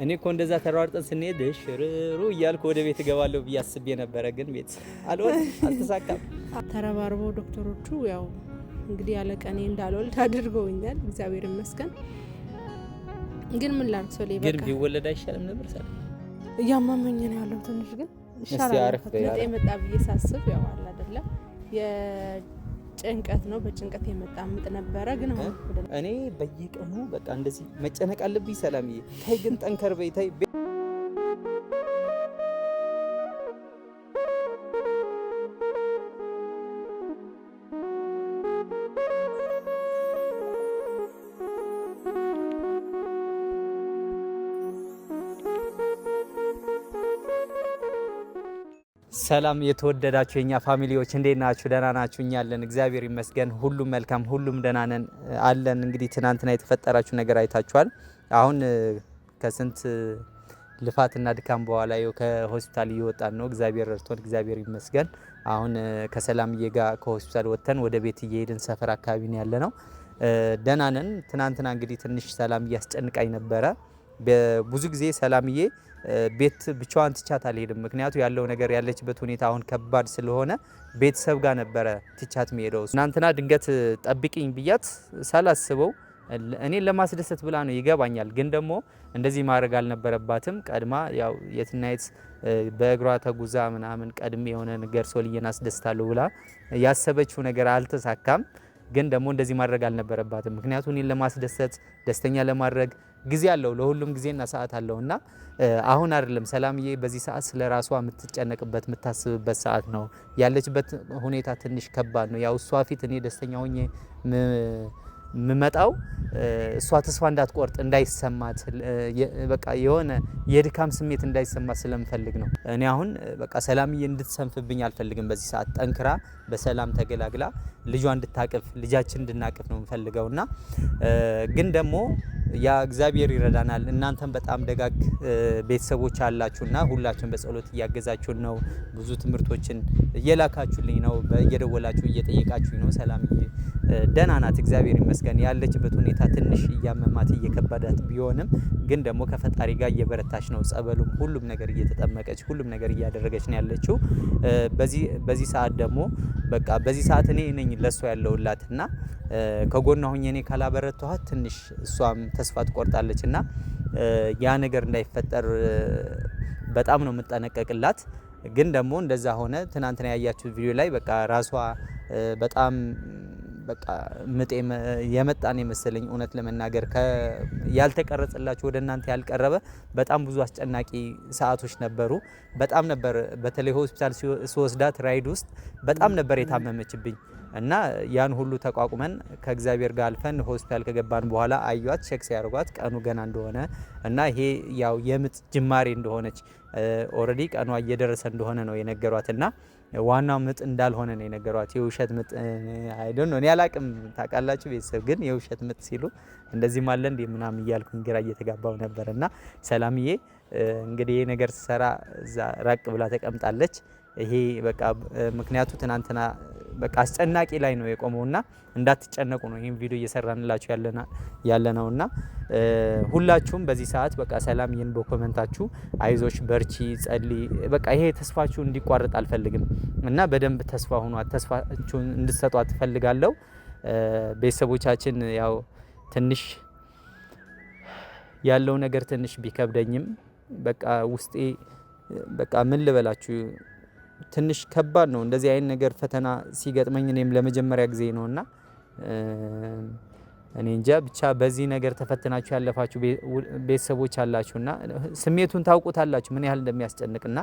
እኔ እኮ እንደዛ ተሯርጠን ስንሄድ ሽሩሩ እያልኩ ወደ ቤት እገባለሁ ብዬ አስቤ ነበረ፣ ግን ቤት አልተሳካም። ተረባርበው ዶክተሮቹ ያው እንግዲህ ያለ ቀኔ እንዳልወልድ አድርገውኛል። እግዚአብሔር ይመስገን። ግን ምን ላድርግ ሰው ላይ ግን ቢወለድ አይሻልም ነበር? ሰላም እያማመኝ ነው ያለው ትንሽ ግን ይሻላል። ምጥ የመጣ ብዬ ሳስብ ያው አለ አይደለ የጭንቀት ነው፣ በጭንቀት የመጣ ምጥ ነበረ። ግን አሁን እኔ በየቀኑ በቃ እንደዚህ መጨነቅ አለብኝ። ሰላምዬ ተይ ግን ጠንከር በይ ተይ። ሰላም የተወደዳችሁ የኛ ፋሚሊዎች እንዴት ናችሁ? ደህና ናችሁ? እኛ አለን እግዚአብሔር ይመስገን፣ ሁሉም መልካም፣ ሁሉም ደህና ነን አለን። እንግዲህ ትናንትና የተፈጠራችሁ ነገር አይታችኋል። አሁን ከስንት ልፋትና ድካም በኋላ ከሆስፒታል እየወጣን ነው። እግዚአብሔር ረድቶን እግዚአብሔር ይመስገን። አሁን ከሰላምዬ ጋር ከሆስፒታል ወጥተን ወደ ቤት እየሄድን ሰፈር አካባቢ ነው ያለ ነው። ደህና ነን። ትናንትና እንግዲህ ትንሽ ሰላም እያስጨንቃኝ ነበረ። ብዙ ጊዜ ሰላምዬ ቤት ብቻዋን ትቻት አልሄድም። ምክንያቱ ያለው ነገር ያለችበት ሁኔታ አሁን ከባድ ስለሆነ ቤተሰብ ጋር ነበረ ትቻት የሚሄደው። ትናንትና ድንገት ጠብቂኝ ብያት ሳላስበው እኔን ለማስደሰት ብላ ነው ይገባኛል። ግን ደግሞ እንደዚህ ማድረግ አልነበረባትም። ቀድማ ያው የትናየት በእግሯ ተጉዛ ምናምን ቀድሜ የሆነ ነገር ሶልዬን አስደስታለሁ ብላ ያሰበችው ነገር አልተሳካም። ግን ደግሞ እንደዚህ ማድረግ አልነበረባትም። ምክንያቱ እኔን ለማስደሰት ደስተኛ ለማድረግ ጊዜ አለው፣ ለሁሉም ጊዜና ሰዓት አለውና አሁን አይደለም ሰላምዬ በዚህ ሰዓት ስለ ራሷ የምትጨነቅበት የምታስብበት ሰዓት ነው። ያለችበት ሁኔታ ትንሽ ከባድ ነው። ያው እሷ ፊት እኔ ደስተኛ ሆኜ ምመጣው እሷ ተስፋ እንዳትቆርጥ እንዳይሰማት በቃ የሆነ የድካም ስሜት እንዳይሰማት ስለምፈልግ ነው። እኔ አሁን በቃ ሰላምዬ እንድትሰንፍብኝ አልፈልግም። በዚህ ሰዓት ጠንክራ በሰላም ተገላግላ ልጇ እንድታቅፍ ልጃችን እንድናቅፍ ነው የምፈልገውና ግን ደግሞ ያ እግዚአብሔር ይረዳናል። እናንተም በጣም ደጋግ ቤተሰቦች አላችሁና ሁላችሁም በጸሎት እያገዛችሁን ነው። ብዙ ትምህርቶችን እየላካችሁልኝ ነው። እየደወላችሁ እየጠየቃችሁኝ ነው። ሰላምዬ ደህና ናት እግዚአብሔር ይመስገን። ያለችበት ሁኔታ ትንሽ እያመማት እየከበዳት ቢሆንም ግን ደግሞ ከፈጣሪ ጋር እየበረታች ነው። ጸበሉም ሁሉም ነገር እየተጠመቀች ሁሉም ነገር እያደረገች ነው ያለችው። በዚህ ሰዓት ደግሞ በቃ በዚህ ሰዓት እኔ ነኝ ለሷ ያለውላትና ከጎኗ ሆኜ እኔ ካላበረታኋት ትንሽ እሷም ተስፋ ትቆርጣለችና ያ ነገር እንዳይፈጠር በጣም ነው የምጠነቀቅላት። ግን ደግሞ እንደዛ ሆነ። ትናንትና ያያችሁት ቪዲዮ ላይ በቃ ራሷ በጣም በቃ ምጤ የመጣን የመሰለኝ እውነት ለመናገር ያልተቀረጸላችሁ ወደ እናንተ ያልቀረበ በጣም ብዙ አስጨናቂ ሰዓቶች ነበሩ። በጣም ነበር በተለይ ሆስፒታል ስወስዳት ራይድ ውስጥ በጣም ነበር የታመመችብኝ እና ያን ሁሉ ተቋቁመን ከእግዚአብሔር ጋር አልፈን ሆስፒታል ከገባን በኋላ አዩት ቼክ ሲያደርጓት ቀኑ ገና እንደሆነ እና ይሄ ያው የምጥ ጅማሬ እንደሆነች ኦሬዲ ቀኗ እየደረሰ እንደሆነ ነው የነገሯትና ዋናው ምጥ እንዳልሆነ ነው የነገሯት። የውሸት ምጥ አይ ዶንት ኖ እኔ አላቅም። ታውቃላችሁ ቤተሰብ ግን የውሸት ምጥ ሲሉ እንደዚህ ማለ እንደ ምናምን እያልኩኝ ግራ እየተጋባው ነበርና ሰላምዬ እንግዲህ ይሄ ነገር ሰራ እዛ ራቅ ብላ ተቀምጣለች። ይሄ በቃ ምክንያቱ ትናንትና በቃ አስጨናቂ ላይ ነው የቆመውና እንዳትጨነቁ ነው ይሄን ቪዲዮ እየሰራንላችሁ ያለነውና ሁላችሁም በዚህ ሰዓት በቃ ሰላምዬን በኮሜንታችሁ አይዞሽ በርቺ ጸሊ በቃ ይሄ ተስፋችሁ እንዲቋረጥ አልፈልግም እና በደንብ ተስፋ ሆኗት ተስፋችሁን እንድትሰጧት ፈልጋለሁ። ቤተሰቦቻችን ያው ትንሽ ያለው ነገር ትንሽ ቢከብደኝም በቃ ውስጤ በቃ ምን ልበላችሁ ትንሽ ከባድ ነው። እንደዚህ አይነት ነገር ፈተና ሲገጥመኝ እኔም ለመጀመሪያ ጊዜ ነውና እኔ እንጃ ብቻ በዚህ ነገር ተፈትናችሁ ያለፋችሁ ቤተሰቦች አላችሁና ስሜቱን ታውቁታላችሁ ምን ያህል እንደሚያስጨንቅና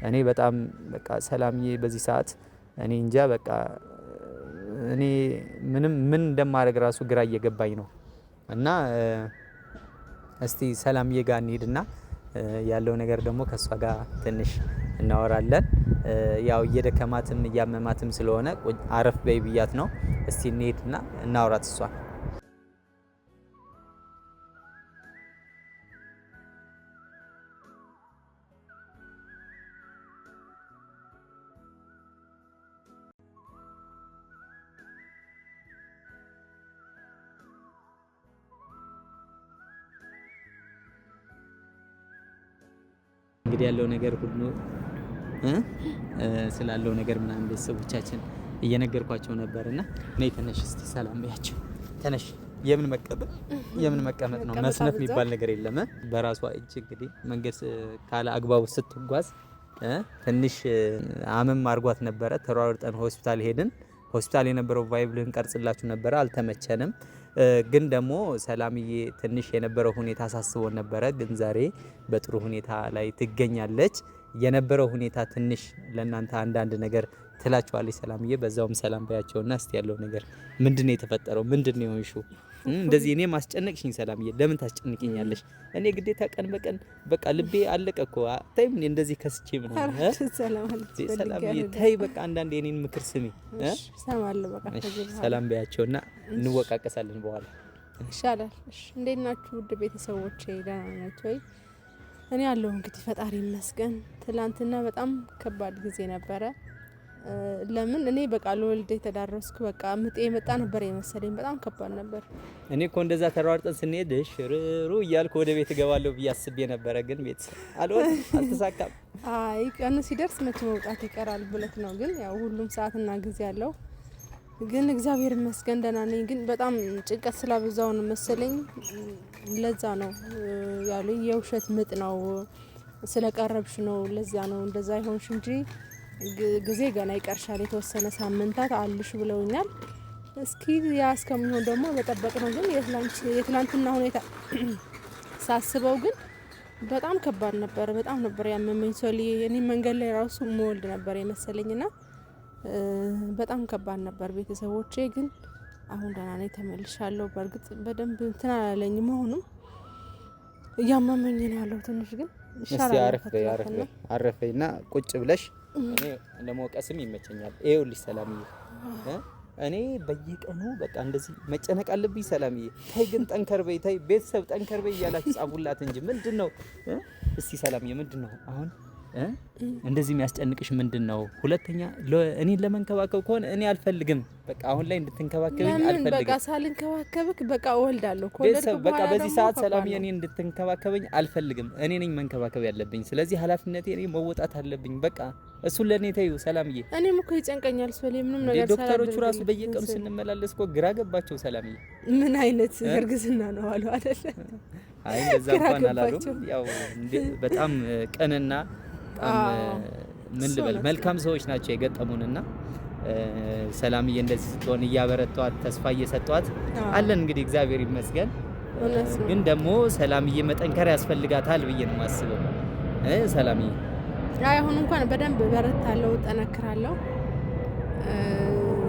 እኔ በጣም በቃ ሰላምዬ በዚህ ሰዓት እኔ እንጃ በቃ እኔ ምን እንደማደርግ ራሱ ግራ እየገባኝ ነው። እና እስቲ ሰላምዬ ጋር እንሂድና ያለው ነገር ደግሞ ከሷ ጋር ትንሽ እናወራለን። ያው እየደከማትም እያመማትም ስለሆነ አረፍ በይ ብያት ነው። እስቲ እንሂድና እናውራት እሷ እንግዲህ ያለው ነገር ሁሉ ስላለው ነገር ምናምን ቤተሰቦቻችን እየነገርኳቸው ነበርና ነይ ተነሽ እስቲ ሰላም በያቸው ተነሽ። የምን መቀመጥ ነው? መስነፍ የሚባል ነገር የለም። በራሷ እጅ እንግዲህ መንገድ ካለ አግባቡ ስትጓዝ ትንሽ አመም አርጓት ነበረ። ተሯርጠን ሆስፒታል ሄድን። ሆስፒታል የነበረው ቫይብ ልንቀርጽላችሁ ነበረ፣ አልተመቸንም። ግን ደግሞ ሰላምዬ ትንሽ የነበረው ሁኔታ አሳስቦን ነበረ። ግን ዛሬ በጥሩ ሁኔታ ላይ ትገኛለች። የነበረው ሁኔታ ትንሽ ለእናንተ አንዳንድ ነገር ትላችኋለች ሰላምዬ። በዛውም ሰላም በያቸውና እስቲ ያለው ነገር ምንድነው የተፈጠረው? ምንድነው የሆንሽው? እንደዚህ እኔ ማስጨነቅሽኝ ሰላምዬ፣ ለምን ታስጨንቅኛለሽ? እኔ ግዴታ ቀን በቀን በቃ ልቤ አለቀ እኮ ታይም እንደዚህ ከስቼ ምናምን ሰላምዬ ታይ በቃ አንዳንዴ የኔን ምክር ስሚ። ሰማለሁ በቃ ሰላም በያቸውና እንወቃቀሳለን በኋላ ይሻላል። እሺ እንዴት ናችሁ ውድ ቤተሰቦቼ? ደህና ናችሁ ወይ? እኔ ያለው እንግዲህ ፈጣሪ ይመስገን። ትላንትና በጣም ከባድ ጊዜ ነበረ። ለምን እኔ በቃ ለወልድ የተዳረስኩ በቃ ምጤ የመጣ ነበር የመሰለኝ። በጣም ከባድ ነበር። እኔ እኮ እንደዛ ተሯርጠን ስንሄድ ሽሩሩ እያልኩ ወደ ቤት እገባለሁ ብዬ አስቤ ነበረ፣ ግን ቤት አልተሳካም። አይ ቀኑ ሲደርስ መቼ መውጣት ይቀራል ብለት ነው። ግን ያው ሁሉም ሰዓትና ጊዜ አለው። ግን እግዚአብሔር ይመስገን ደህና ነኝ። ግን በጣም ጭንቀት ስላበዛው ነው መሰለኝ፣ ለዛ ነው ያሉኝ። የውሸት ምጥ ነው ስለቀረብሽ ነው፣ ለዛ ነው እንደዛ ይሆንሽ እንጂ ጊዜ ገና ይቀርሻል፣ የተወሰነ ሳምንታት አልሽ ብለውኛል። እስኪ ያ እስከሚሆን ደግሞ መጠበቅ ነው። ግን የትላንትና ሁኔታ ሳስበው ግን በጣም ከባድ ነበር። በጣም ነበር ያመመኝ። እኔ መንገድ ላይ ራሱ መወልድ ነበር የመሰለኝና በጣም ከባድ ነበር ቤተሰቦቼ። ግን አሁን ደህና ነኝ፣ ተመልሻለሁ። በእርግጥ በደንብ እንትን አላለኝ መሆኑም እያመመኝ ነው ያለው ትንሽ። ግን ይሻላል። አረፈይና ቁጭ ብለሽ እኔ ለመውቀስም ይመቸኛል። ይኸውልሽ ሰላምዬ፣ እኔ በየቀኑ በቃ እንደዚህ መጨነቅ አለብኝ ሰላምዬ። ታይ ግን ጠንከር በይ፣ ታይ ቤተሰብ ጠንከር በይ እያላችሁ ጻፉላት እንጂ ምንድነው? እስቲ ሰላምዬ ምንድነው አሁን እንደዚህ የሚያስጨንቅሽ ምንድነው? ሁለተኛ እኔን ለመንከባከብ ከሆነ እኔ አልፈልግም። በቃ አሁን ላይ እንድትንከባከብኝ አልፈልግም። በቃ ሳልንከባከብክ በቃ እወልዳለሁ። በቃ በዚህ ሰዓት ሰላምዬ እኔን እንድትንከባከበኝ አልፈልግም። እኔ ነኝ መንከባከብ ያለብኝ። ስለዚህ ኃላፊነቴ እኔ መወጣት አለብኝ። በቃ እሱን ለኔ ተይው ሰላምዬ። እኔም እኮ ይጨንቀኛል ምንም ነገር ሳላደርግ ዶክተሮቹ ራሱ በየቀኑ ስንመላለስ እኮ ግራ ገባቸው ሰላምዬ። ምን አይነት እርግዝና ነው አሉ አይደለ? አይ እንደዛ እንኳን አላሉም። ያው በጣም ቀንና ምን ልበል መልካም ሰዎች ናቸው የገጠሙንና ሰላምዬ እንደዚህ ስትሆን እያበረቷት ተስፋ እየሰጧት አለን። እንግዲህ እግዚአብሔር ይመስገን። ግን ደግሞ ሰላምዬ መጠንከር ያስፈልጋታል ብዬ ነው የማስበው። ሰላምዬ አሁን እንኳን በደንብ በረታለሁ፣ ጠነክራለሁ።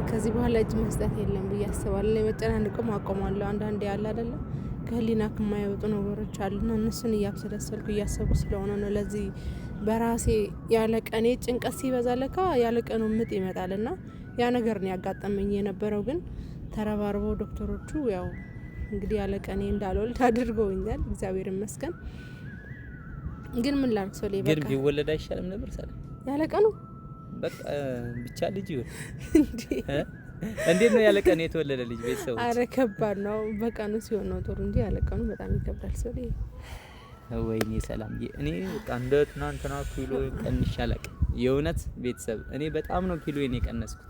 ከዚህ በኋላ እጅ መስጠት የለም ብዬ አስባለሁ። ለመጨናነቅም አቆማለሁ። አንዳንዴ ያለ አይደለ ከህሊና ከማይወጡ ነገሮች አሉና እነሱን እያብሰለሰልኩ እያሰብኩ ስለሆነ ነው። ለዚህ በራሴ ያለ ቀኔ ጭንቀት ሲበዛ ለካ ያለ ቀኑ ምጥ ይመጣልና ያ ነገር ነው ያጋጠመኝ የነበረው። ግን ተረባርበው ዶክተሮቹ ያው እንግዲህ ያለ ቀኔ እንዳልወልድ አድርገውኛል። እግዚአብሔር ይመስገን። ግን ምን ላድርግ ሰው ላይ በቃ ግን ቢወለድ አይሻልም ነበር ሰላም? ያለ ቀኑ በቃ ብቻ ልጅ ይሁን እንዴ? እንዴት ነው ያለ ቀኑ የተወለደ ልጅ ቤተሰቦች? አረ ከባድ ነው። በቀኑ ሲሆን ነው ጥሩ እንጂ ያለ ቀኑ በጣም ይከብዳል ሰው ላይ። ወይኔ ሰላምዬ፣ እኔ በቃ እንደ ትናንትና ኪሎ ቀንሼ አላውቅም። የእውነት ቤተሰብ እኔ በጣም ነው ኪሎ የቀነስኩት።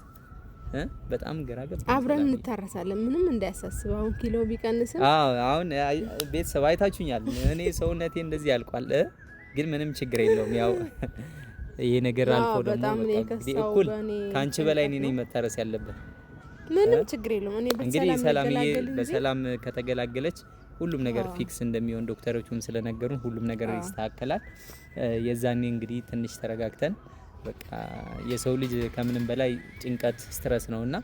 በጣም ግራ ገባ። አብረን እንታረሳለን፣ ምንም እንዳያሳስብ። አሁን ኪሎ ቢቀንስም አሁን ቤተሰብ አይታችሁኛል። እኔ ሰውነቴ እንደዚህ ያልቋል፣ ግን ምንም ችግር የለውም። ያው ይሄ ነገር አልፎ ደግሞ እኩል ካንቺ በላይ እኔ ነኝ መታረስ ያለበት። ምንም ችግር የለውም። እኔ እንግዲህ ሰላምዬ በሰላም ከተገላገለች ሁሉም ነገር ፊክስ እንደሚሆን ዶክተሮቹም ስለነገሩን ሁሉም ነገር ይስተካከላል። የዛኔ እንግዲህ ትንሽ ተረጋግተን በቃ የሰው ልጅ ከምንም በላይ ጭንቀት ስትረስ ነውና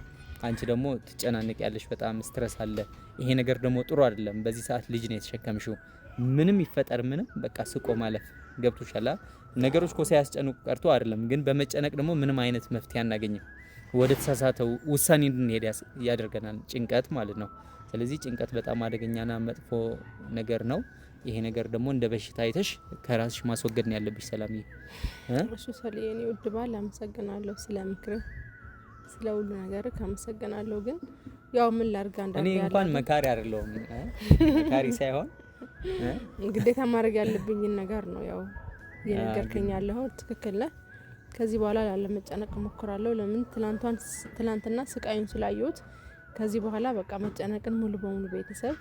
አንቺ ደግሞ ትጨናነቅ ያለሽ፣ በጣም ስትረስ አለ። ይሄ ነገር ደግሞ ጥሩ አይደለም። በዚህ ሰዓት ልጅ ነው የተሸከምሽው። ምንም ይፈጠር ምንም በቃ ስቆ ማለፍ ገብቶሻል። ነገሮች እኮ ሳያስጨንቁ ቀርቶ አይደለም፣ ግን በመጨነቅ ደግሞ ምንም አይነት መፍትሄ አናገኝም። ወደ ተሳሳተው ውሳኔ እንድንሄድ ያደርገናል ጭንቀት ማለት ነው። ስለዚህ ጭንቀት በጣም አደገኛና መጥፎ ነገር ነው። ይሄ ነገር ደግሞ እንደ በሽታ አይተሽ ከራስሽ ማስወገድ ነው ያለብሽ ሰላምዬ። እሺ ሰላም የኔ ውድ ባል አመሰግናለሁ ስለ ምክር፣ ስለ ሁሉ ነገር አመሰግናለሁ። ግን ያው ምን ላድርግ አንዳንዴ እኔ እንኳን መካሪ አይደለሁም፣ መካሪ ሳይሆን ግዴታ ማድረግ ያለብኝን ነገር ነው ያው እየነገርከኝ ያለው ትክክል ነህ። ከዚህ በኋላ ላለመጨነቅ እሞክራለሁ። ለምን ትላንትና ስቃዩን ስላየሁት ከዚህ በኋላ በቃ መጨነቅን ሙሉ በሙሉ ቤተሰብ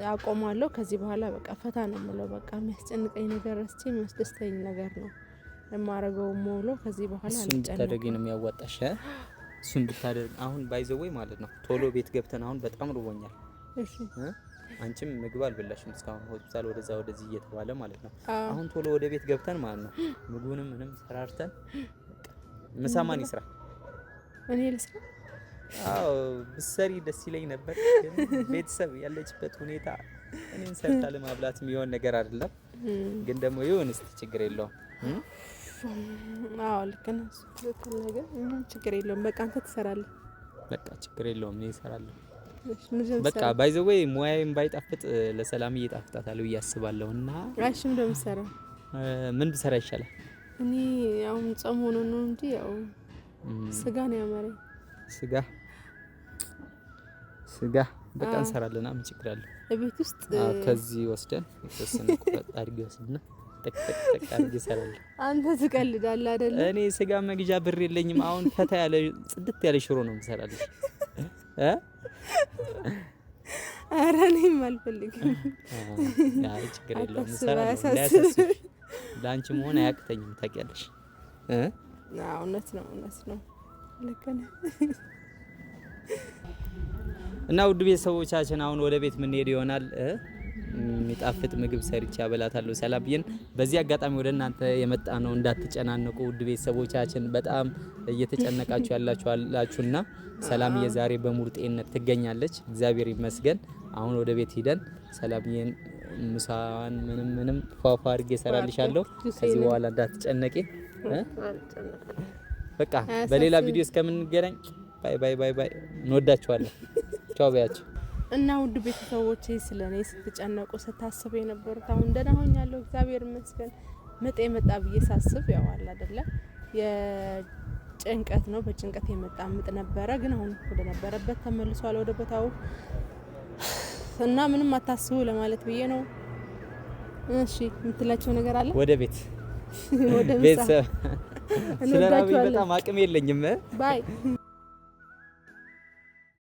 አቆማለሁ። ከዚህ በኋላ በቃ ፈታ ነው የምለው። በቃ የሚያስጨንቀኝ ነገር ረስቼ የሚያስደስተኝ ነገር ነው የማረገው ሞሎ። ከዚህ በኋላ እሱን ብታደርጊ ነው የሚያዋጣሽ። እሱን ብታደርግ አሁን ባይዘወይ ማለት ነው ቶሎ ቤት ገብተን አሁን በጣም ርቦኛል። እሺ አንቺም ምግብ አልበላሽም እስካሁን ሆስፒታል ወደዛ ወደዚህ እየተባለ ማለት ነው። አሁን ቶሎ ወደ ቤት ገብተን ማለት ነው ምግቡንም ምንም ሰራርተን ምሳ ማን ይስራ? እኔ ልስራ? አዎ ብትሰሪ ደስ ይለኝ ነበር፣ ግን ቤተሰብ ያለችበት ሁኔታ እኔን ሰርታ ለማብላት የሚሆን ነገር አይደለም። ግን ደግሞ ይሁን እስቲ ችግር የለውም። አዎ ልክ ነህ። ትክክል ነገር ምንም ችግር የለውም። በቃ አንተ ትሰራለህ። በቃ ችግር የለውም እኔ እሰራለሁ። በቃ ባይ ዘ ዌይ ሙያዬም ባይጣፍጥ ለሰላም እየጣፍጣታል ብዬ አስባለሁ። እና አይሽም እንደምሰራ ምን ብሰራ ይሻላል? እኔ አሁን ጾም ሆኖ ነው እንጂ ያው ስጋ ነው ያመረኝ። ስጋ በቃ እንሰራለና ምን ችግር አለ? ቤት ውስጥ ከዚህ ወስደን የተወሰነ ቁጥጥ አድርጌ ወስድና ጠቅ አድርጌ እሰራለሁ። አንተ ትቀልዳለህ አይደል? እኔ ስጋ መግዣ ብር የለኝም። አሁን ፈታ ያለ ጽድት ያለ ሽሮ ነው የምሰራልሽ። ኧረ እኔም አልፈልግም። አይ ችግር የለውም እሰራለሁ። ለአንቺ መሆን አያቅተኝም ታውቂያለሽ። እውነት ነው ልክ ነህ። እና ውድ ቤተሰቦቻችን አሁን ወደ ቤት የምንሄድ ይሆናል። የሚጣፍጥ ምግብ ሰርቼ አበላታለሁ ሰላምዬን። በዚህ አጋጣሚ ወደ እናንተ የመጣ ነው እንዳትጨናነቁ ውድ ቤተሰቦቻችን። በጣም እየተጨነቃችሁ ያላችሁና ሰላምዬ ዛሬ በሙሉ ጤንነት ትገኛለች፣ እግዚአብሔር ይመስገን። አሁን ወደ ቤት ሂደን ሰላምዬን ምሳዋን ምንም ፏፏ አድርጌ እሰራልሻለሁ። ከዚህ በኋላ እንዳትጨነቂ። በቃ በሌላ ቪዲዮ እስከምንገናኝ ባይ። እንወዳችኋለን። ቻው በያችሁ። እና ውድ ቤተሰቦቼ ስለኔ ስትጨነቁ ስታስቡ የነበሩት አሁን ደህና ሆኛለሁ፣ እግዚአብሔር ይመስገን። ምጥ የመጣ ብዬ ሳስብ ያው አለ አይደለ የጭንቀት ነው፣ በጭንቀት የመጣ ምጥ ነበረ። ግን አሁን ወደ ነበረበት ተመልሷል ወደ ቦታው። እና ምንም አታስቡ ለማለት ብዬ ነው። እሺ የምትላቸው ነገር አለ? ወደ ቤት ቤተሰብ ስለራበኝ በጣም አቅም የለኝም። ባይ